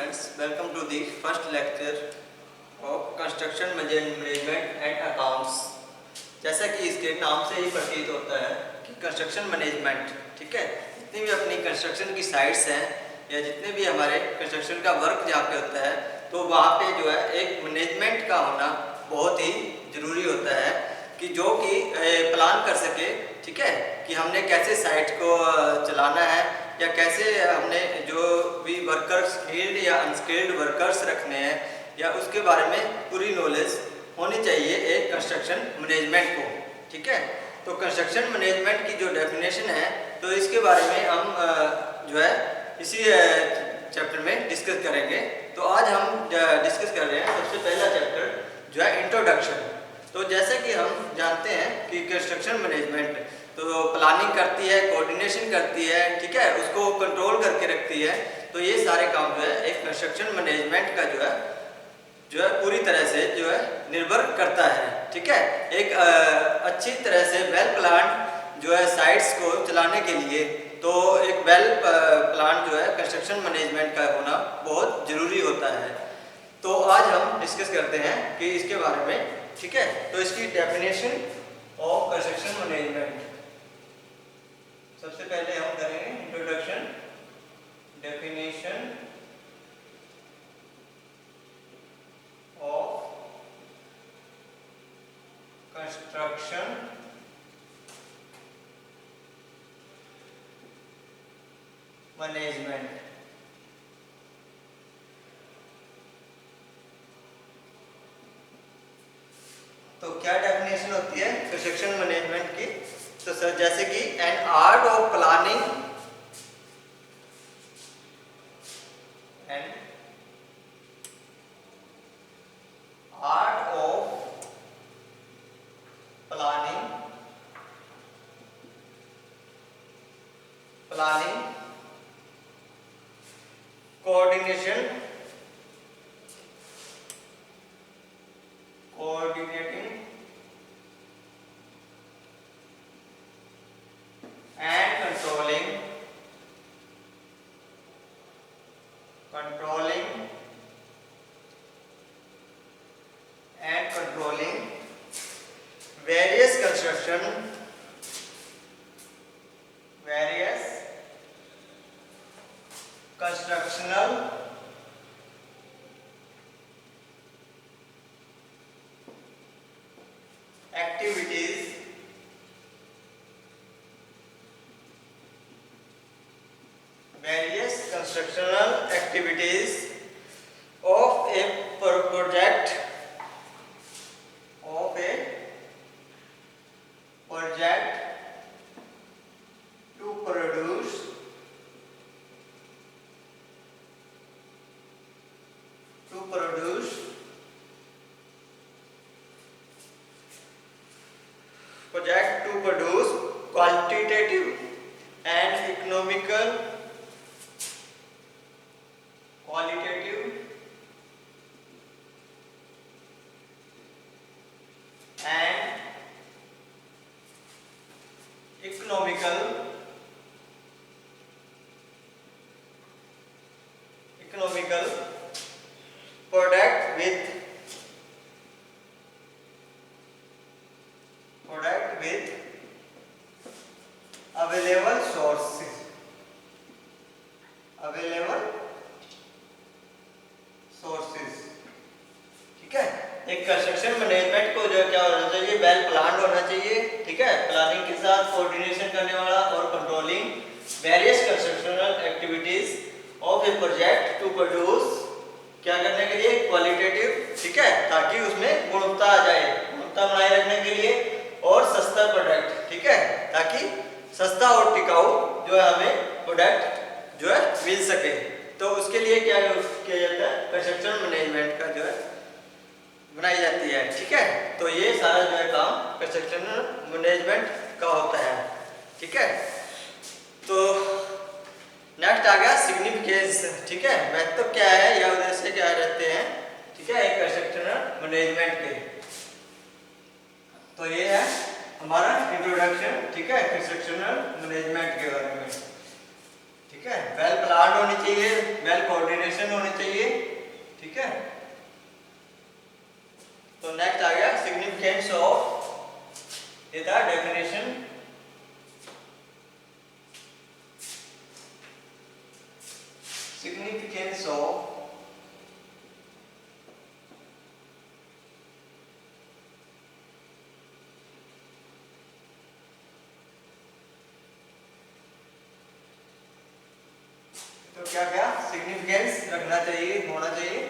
students, welcome to the first lecture of Construction Management and Accounts। जैसा कि इसके नाम से ही प्रतीत होता है कि कंस्ट्रक्शन मैनेजमेंट, ठीक है, जितनी भी अपनी कंस्ट्रक्शन की साइट्स हैं या जितने भी हमारे कंस्ट्रक्शन का वर्क जहाँ पे होता है तो वहाँ पे जो है एक मैनेजमेंट का होना बहुत ही ज़रूरी होता है कि जो कि प्लान कर सके, ठीक है, कि हमने कैसे साइट को चलाना है या कैसे हमने जो भी वर्कर्स स्किल्ड या अनस्किल्ड वर्कर्स रखने हैं या उसके बारे में पूरी नॉलेज होनी चाहिए एक कंस्ट्रक्शन मैनेजमेंट को, ठीक है। तो कंस्ट्रक्शन मैनेजमेंट की जो डेफिनेशन है तो इसके बारे में हम जो है इसी चैप्टर में डिस्कस करेंगे। तो आज हम डिस्कस कर रहे हैं सबसे पहला चैप्टर जो है इंट्रोडक्शन। तो जैसे कि हम जानते हैं कि कंस्ट्रक्शन मैनेजमेंट तो प्लानिंग करती है, कोऑर्डिनेशन करती है, ठीक है, उसको कंट्रोल करके रखती है। तो ये सारे काम जो है एक कंस्ट्रक्शन मैनेजमेंट का जो है पूरी तरह से जो है निर्भर करता है, ठीक है। एक अच्छी तरह से वेल प्लान्ड जो है साइट्स को चलाने के लिए तो एक वेल प्लान जो है कंस्ट्रक्शन मैनेजमेंट का होना बहुत ज़रूरी होता है। तो आज हम डिस्कस करते हैं कि इसके बारे में, ठीक है। तो इसकी डेफिनेशन ऑफ कंस्ट्रक्शन मैनेजमेंट सबसे पहले हम करेंगे introduction, definition of construction management. तो क्या डेफिनेशन होती है कंस्ट्रक्शन मैनेजमेंट की? तो सर जैसे कि an art of planning and art of planning coordinating and controlling various constructional activities of a project to produce quantitative and economical product with available sources, ठीक है। एक कंस्ट्रक्शन मैनेजमेंट को जो क्या होना चाहिए, वेल प्लान्ड होना चाहिए, ठीक है, प्लानिंग के साथ कोऑर्डिनेशन करने वाला और controlling various constructional activities of a project to produce, क्या करने के लिए, क्वालिटेटिव, ठीक है, ताकि उसमें गुणवत्ता आ जाए, गुणवत्ता बनाए रखने के लिए, और सस्ता प्रोडक्ट, ठीक है, ताकि सस्ता और टिकाऊ जो है हमें प्रोडक्ट जो है मिल सके। तो उसके लिए क्या किया जाता है, कंस्ट्रक्शन मैनेजमेंट का जो है बनाई जाती है, ठीक है। तो ये सारा जो है काम कंस्ट्रक्शन मैनेजमेंट का होता है, ठीक है। तो नेक्स्ट आ गया सिग्निफिकेंस, ठीक है, महत्व तो क्या है या उद्देश्य क्या रहते हैं, ठीक है, एक कंस्ट्रक्शन मैनेजमेंट के। तो ये है हमारा इंट्रोडक्शन, ठीक है, कंस्ट्रक्शन मैनेजमेंट के बारे में, ठीक है। वेल प्लान्ड होनी चाहिए, वेल कोऑर्डिनेशन होनी चाहिए, ठीक है। तो नेक्स्ट आ गया सिग्निफिकेंस ऑफ इधर डेफिनेशन। सिग्निफिकेंस ऑफ तो क्या क्या सिग्निफिकेंस रखना चाहिए, होना चाहिए,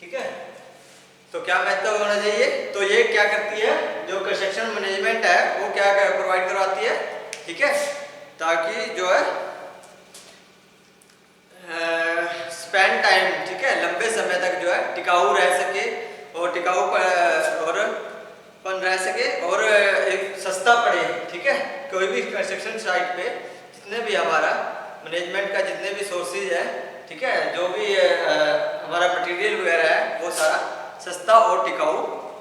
ठीक है। तो क्या महत्व होना चाहिए, तो ये क्या करती है, जो कंस्ट्रक्शन मैनेजमेंट है वो क्या प्रोवाइड करवाती है, ठीक है, ताकि जो है स्पेंड टाइम, ठीक है, लंबे समय तक जो है टिकाऊ रह सके और टिकाऊ और पन रह सके और एक सस्ता पड़े, ठीक है। कोई भी कंस्ट्रक्शन साइट पे जितने भी हमारा मैनेजमेंट का जितने भी सोर्सेज है, ठीक है, जो भी हमारा मटेरियल वगैरह है वो सारा सस्ता और टिकाऊ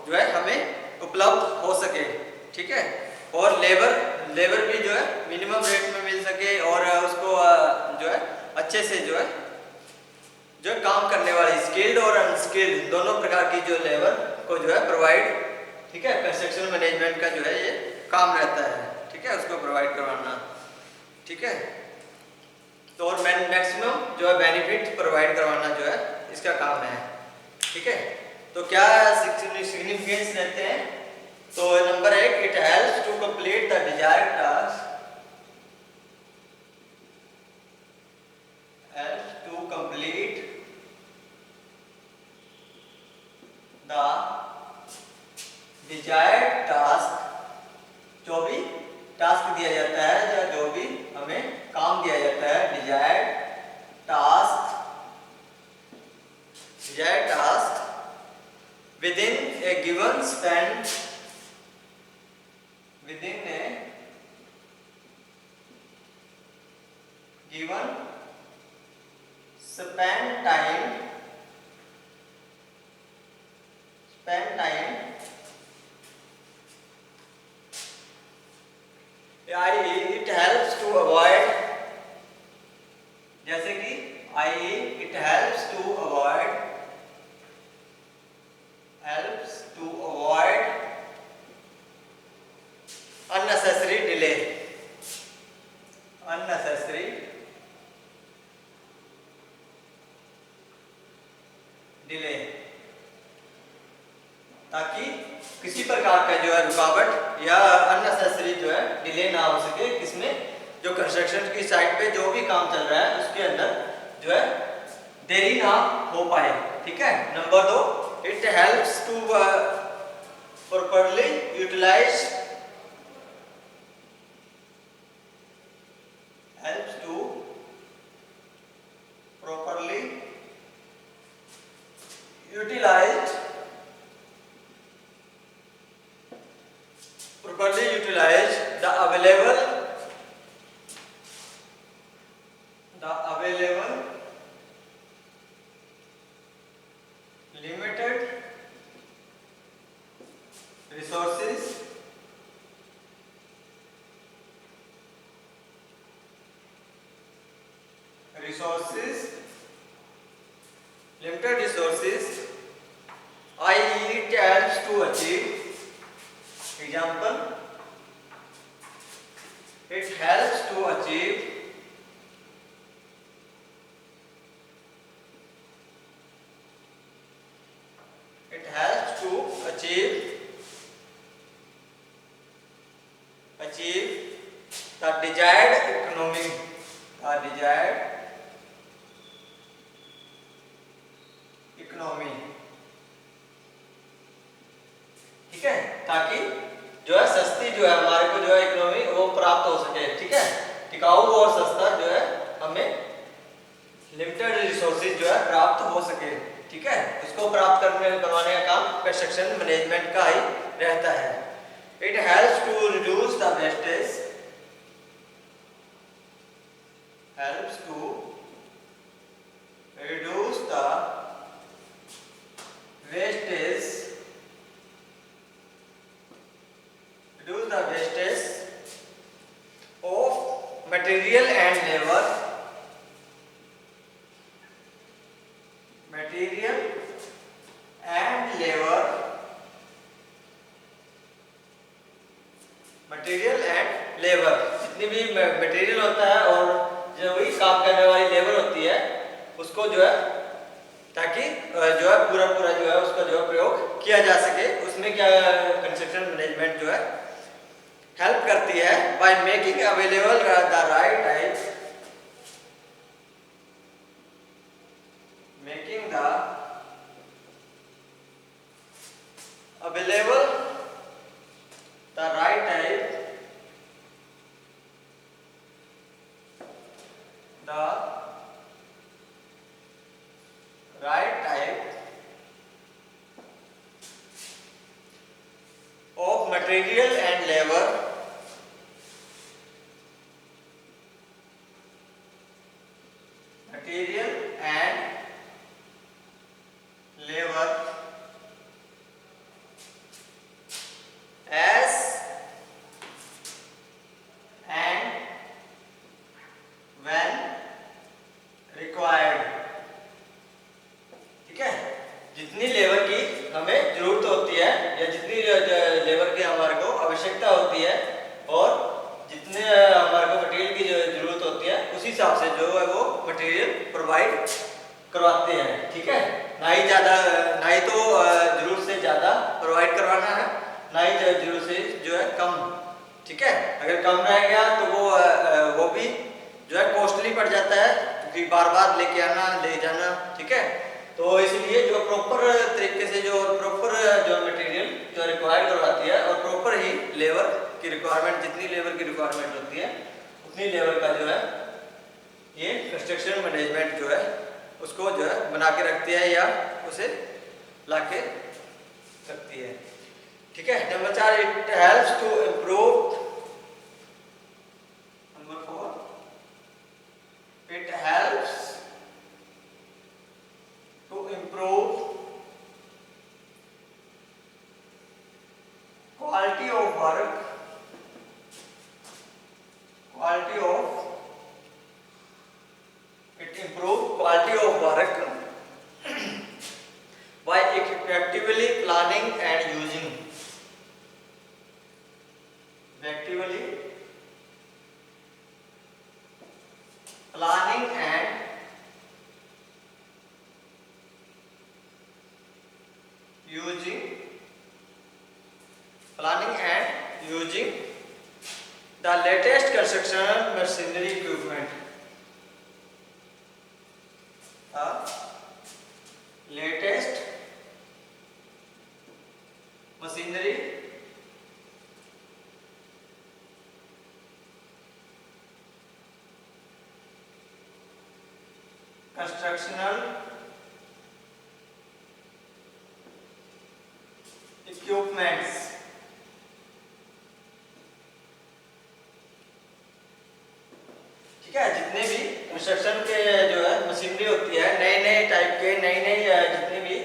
जो है हमें उपलब्ध हो सके, ठीक है। और लेबर भी जो है मिनिमम रेट में मिल सके और उसको जो है अच्छे से जो है काम करने वाली स्किल्ड और अनस्किल्ड दोनों प्रकार की जो लेबर को जो है प्रोवाइड, ठीक है, कंस्ट्रक्शन मैनेजमेंट का जो है ये काम रहता है, ठीक है, उसको प्रोवाइड करवाना, ठीक है। तो और मैक्सिमम जो है बेनिफिट प्रोवाइड करवाना जो है इसका काम है, ठीक है। तो क्या सिग्निफिकेंस रहते हैं, तो number 1, it helps to complete the desired task, helps to complete the desired task, जो भी टास्क दिया जाता है या जो भी हमें काम दिया जाता है, desired task within a given span, within a given span time, it helps to avoid, जैसे कि it helps to avoid unnecessary delay, ताकि किसी प्रकार का जो है रुकावट या अननेसेसरी जो है डिले ना हो सके, किसमें, जो कंस्ट्रक्शन की साइट पे जो भी काम चल रहा है उसके अंदर जो है देरी ना हो पाए, ठीक है। Number 2, it helps to properly utilize, utilize the available limited resources i.e. it helps to achieve, example, it helps to achieve the desired economy, ठीक है, ताकि जो है सस्ती जो है हमारे को जो है इकोनॉमी वो प्राप्त हो सके, ठीक है, टिकाऊ और सस्ता जो है हमें लिमिटेड रिसोर्सेज जो है प्राप्त हो सके, ठीक है, उसको प्राप्त करवाने का काम कंस्ट्रक्शन मैनेजमेंट का ही रहता है। It helps to reduce the wastage, of material and labour, material and labour, material and labour, जितनी भी मटेरियल होता है और जो भी काम करने वाली लेबर होती है उसको जो है, ताकि जो है पूरा पूरा जो है उसका जो है प्रयोग किया जा सके। उसमें क्या कंस्ट्रक्शन मैनेजमेंट जो है हेल्प करती है by making available the right type, making the available the right type, the right type of material and labor, material and labor as and when required। ठीक है, जितनी लेबर की हमें जरूरत होती है या जितनी लेबर की हमारे को आवश्यकता होती है और जितने हमारे को मटेरियल की जो जरूरत होती है उसी हिसाब से जो है वो मटेरियल प्रोवाइड करवाते हैं। ठीक है, ना ही ज़्यादा, ना ही तो जरूरत से ज़्यादा प्रोवाइड करवाना है, ना ही जरूरत से जो है कम। ठीक है, अगर कम रह गया तो वो भी जो है कॉस्टली पड़ जाता है क्योंकि बार बार लेके आना ले जाना। ठीक है, तो इसलिए जो प्रॉपर तरीके से जो प्रॉपर जो मटेरियल जो रिक्वायर्ड करवाती है और प्रॉपर ही लेबर की रिक्वायरमेंट, जितनी लेबर की रिक्वायरमेंट होती है उतनी लेबर का जो है ये कंस्ट्रक्शन मैनेजमेंट जो है उसको जो है बना के रखती है या उसे ला के रखती है। ठीक है, number 4, it helps to improve, number 4, it helps to improve quality of work, quality of, it improve quality of work by effectively planning and using, effectively planning and using, planning and using the latest construction machinery equipment, latest machinery constructional equipments, ठीक है, जितने भी construction के जो है machinery होती है, नए नए टाइप के नई नई जितनी भी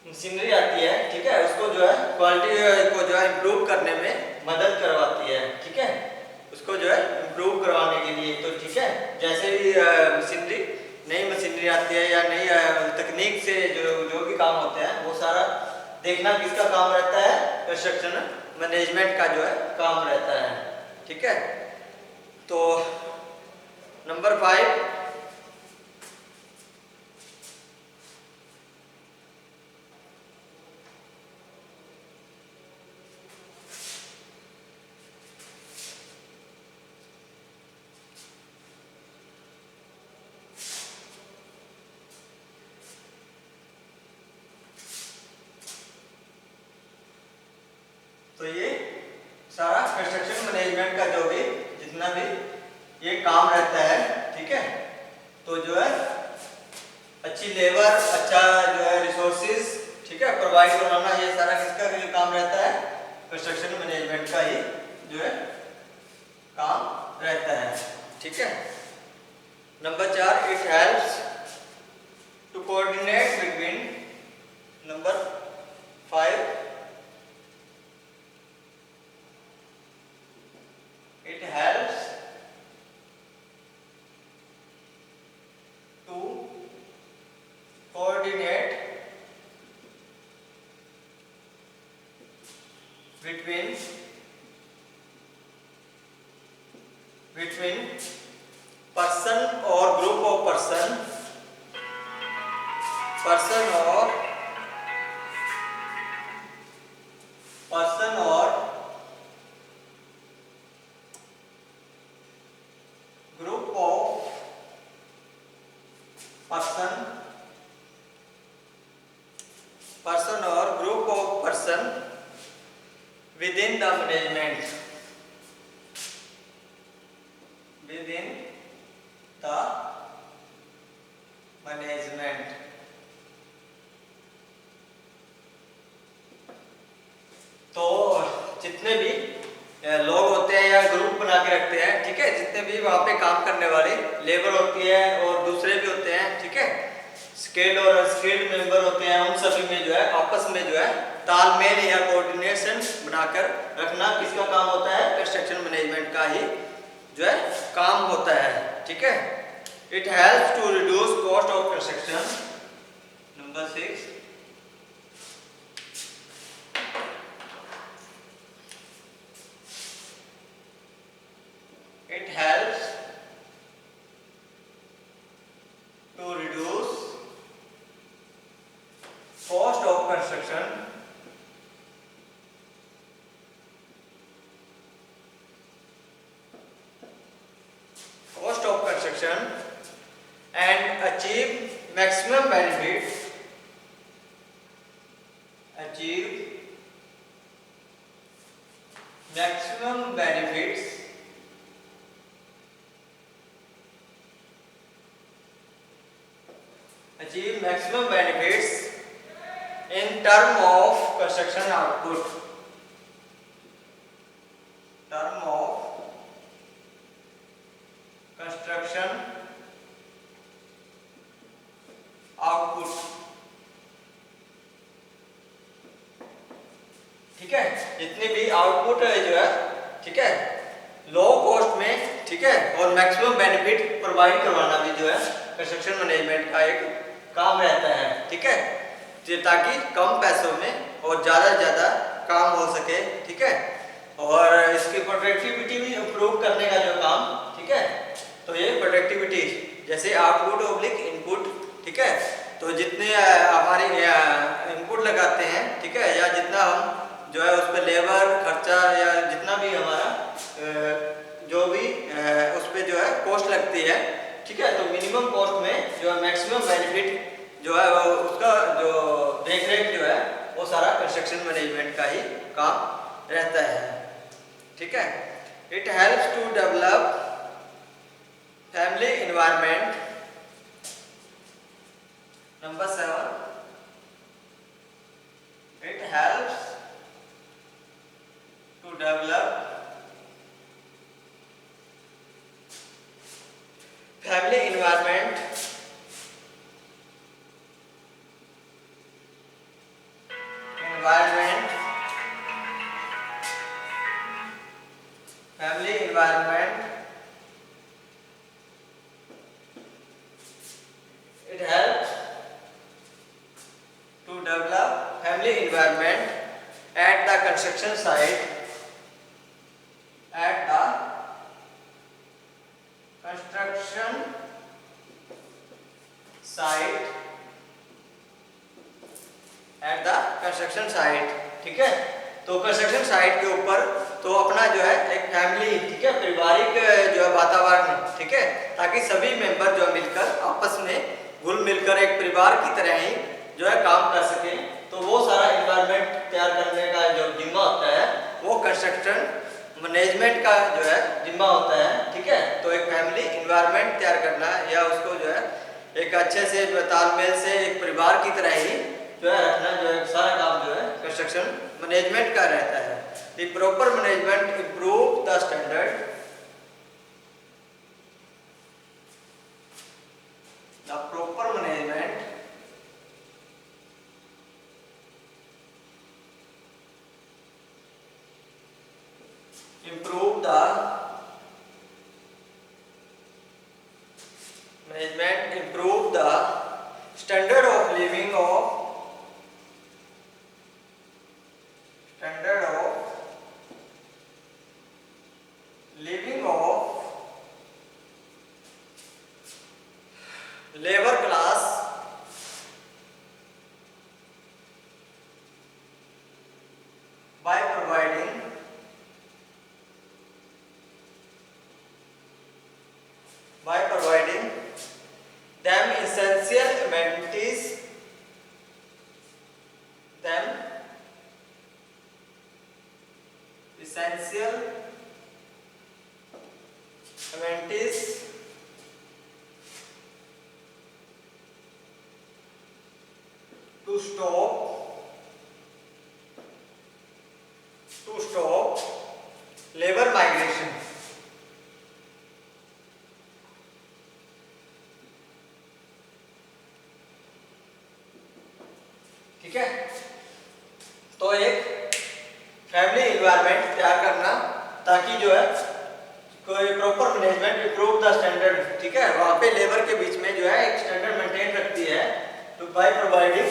मशीनरी आती है, ठीक है, उसको जो है क्वालिटी को जो है इम्प्रूव करने में मदद करवाती है। ठीक है, उसको जो है इम्प्रूव करवाने के लिए, तो ठीक है, जैसे भी मशीनरी नई मशीनरी आती है या नई तकनीक से जो भी काम होते हैं वो सारा देखना किसका काम रहता है, कंस्ट्रक्शन मैनेजमेंट का जो है काम रहता है। ठीक है, तो नंबर 5, तो ये सारा कंस्ट्रक्शन मैनेजमेंट का जो भी जितना भी ये काम रहता है, ठीक है, तो जो है अच्छी लेबर, अच्छा जो है रिसोर्सेज, ठीक है, प्रोवाइड करवाना, ये सारा किसका जो काम रहता है, कंस्ट्रक्शन मैनेजमेंट का ही जो है काम रहता है। ठीक है, number 4, it helps to coordinate between, number 5, it helps between person or group of person or group of person or group of person within the management, तो जितने भी लोग होते हैं या ग्रुप बना के रखते हैं, ठीक है, जितने भी वहाँ पे काम करने वाले लेबर होती है और दूसरे भी होते हैं, ठीक है, स्किल्ड और अनस्किल्ड मेंबर होते हैं, उन सभी में जो है आपस में जो है तालमेल या कोऑर्डिनेशन बनाकर रखना किसका काम होता है? कंस्ट्रक्शन मैनेजमेंट का ही जो है काम होता है, ठीक है। It helps to reduce cost of construction. Number 6, it helps to reduce cost of construction and achieve maximum benefits in term of construction output. ठीक है, जितनी भी आउटपुट जो है, ठीक है, लो कॉस्ट में, ठीक है, और मैक्सिमम बेनिफिट प्रोवाइड करवाना भी जो है कंस्ट्रक्शन मैनेजमेंट का एक काम रहता है, ठीक है, ताकि कम पैसों में और ज़्यादा से ज़्यादा काम हो सके, ठीक है, और इसकी प्रोडक्टिविटी भी इम्प्रूव करने का जो काम, ठीक है, तो ये प्रोडक्टिविटी जैसे आउटपुट ऑब्लिक इनपुट, ठीक है, तो जितने हमारे इनपुट लगाते हैं, ठीक है, या जितना हम जो है उस पर लेबर खर्चा या जितना भी हमारा जो भी उस पर जो है कॉस्ट लगती है, ठीक है, तो मिनिमम कॉस्ट में जो है मैक्सिमम बेनिफिट जो है उसका जो देखरेख जो है वो सारा कंस्ट्रक्शन मैनेजमेंट का ही काम रहता है, ठीक है। It helps to develop family environment. Number 7, it helps to develop family environment it helps to develop family environment at the construction site ठीक है, तो कंस्ट्रक्शन साइट के ऊपर तो अपना जो है एक फैमिली, ठीक है, पारिवारिक जो है वातावरण, ठीक है, ताकि सभी मेंबर जो मिलकर आपस में घुल मिलकर एक परिवार की तरह ही जो है काम कर सके, तो वो सारा एनवायरनमेंट तैयार करने का जो जिम्मा होता है वो कंस्ट्रक्शन मैनेजमेंट का जो है जिम्मा होता है, ठीक है। तो एक फैमिली एनवायरनमेंट तैयार करना या उसको जो है एक अच्छे से तालमेल से एक परिवार की तरह ही जो है रखना, जो है सारा काम जो है कंस्ट्रक्शन मैनेजमेंट का रहता है। The proper management improve the standard, the proper management improve the standard of living of stop labor migration. ठीक है, तो एक फैमिली इन्वायरमेंट तैयार करना ताकि जो है कोई proper management improve the standard, ठीक है, वहाँ पे लेबर के बीच में जो है एक स्टैंडर्ड मेंटेन रखती है तो by providing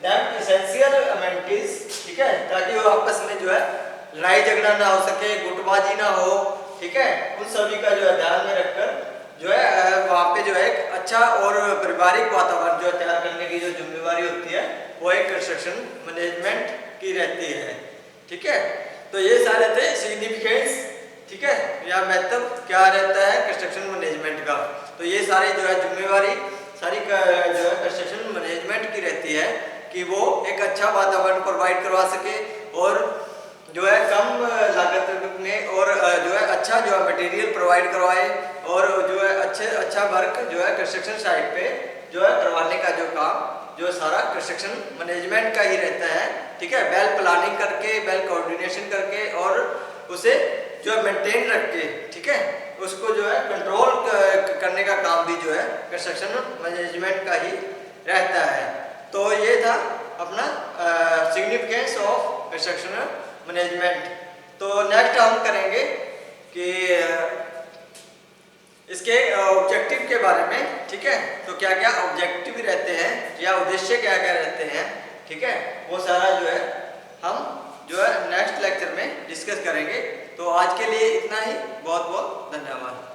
them essential amenities, ठीक है, ताकि वो आपस में जो है लड़ाई झगड़ा ना हो सके, गुटबाजी ना हो, ठीक है, उन सभी का जो है ध्यान में रखकर जो है वहाँ पे जो है एक अच्छा और पारिवारिक वातावरण जो है तैयार करने की जो जिम्मेवारी होती है वो एक कंस्ट्रक्शन मैनेजमेंट की रहती है। ठीक है, तो ये सारे थे सिग्निफिकेंस, ठीक है, या मतलब क्या रहता है कंस्ट्रक्शन मैनेजमेंट का। तो ये सारी जो है जिम्मेवारी सारी जो है कंस्ट्रक्शन मैनेजमेंट की रहती है कि वो एक अच्छा वातावरण प्रोवाइड करवा सके और जो है कम लागत में और जो है अच्छा जो है मटेरियल प्रोवाइड करवाए और जो है अच्छा वर्क जो है कंस्ट्रक्शन साइट पे जो है करवाने का जो काम जो सारा कंस्ट्रक्शन मैनेजमेंट का ही रहता है। ठीक है, वेल प्लानिंग करके, वेल कोऑर्डिनेशन करके और उसे जो है मेंटेन रख के, ठीक है, उसको जो है कंट्रोल करने का काम भी जो है कंस्ट्रक्शन मैनेजमेंट का ही रहता है। तो ये था अपना सिग्निफिकेंस ऑफ कंस्ट्रक्शन मैनेजमेंट। तो नेक्स्ट हम करेंगे कि इसके ऑब्जेक्टिव के बारे में, ठीक है, तो क्या क्या ऑब्जेक्टिव रहते हैं या उद्देश्य क्या क्या रहते हैं, ठीक है, वो सारा जो है हम जो है नेक्स्ट लेक्चर में डिस्कस करेंगे। तो आज के लिए इतना ही, बहुत बहुत धन्यवाद।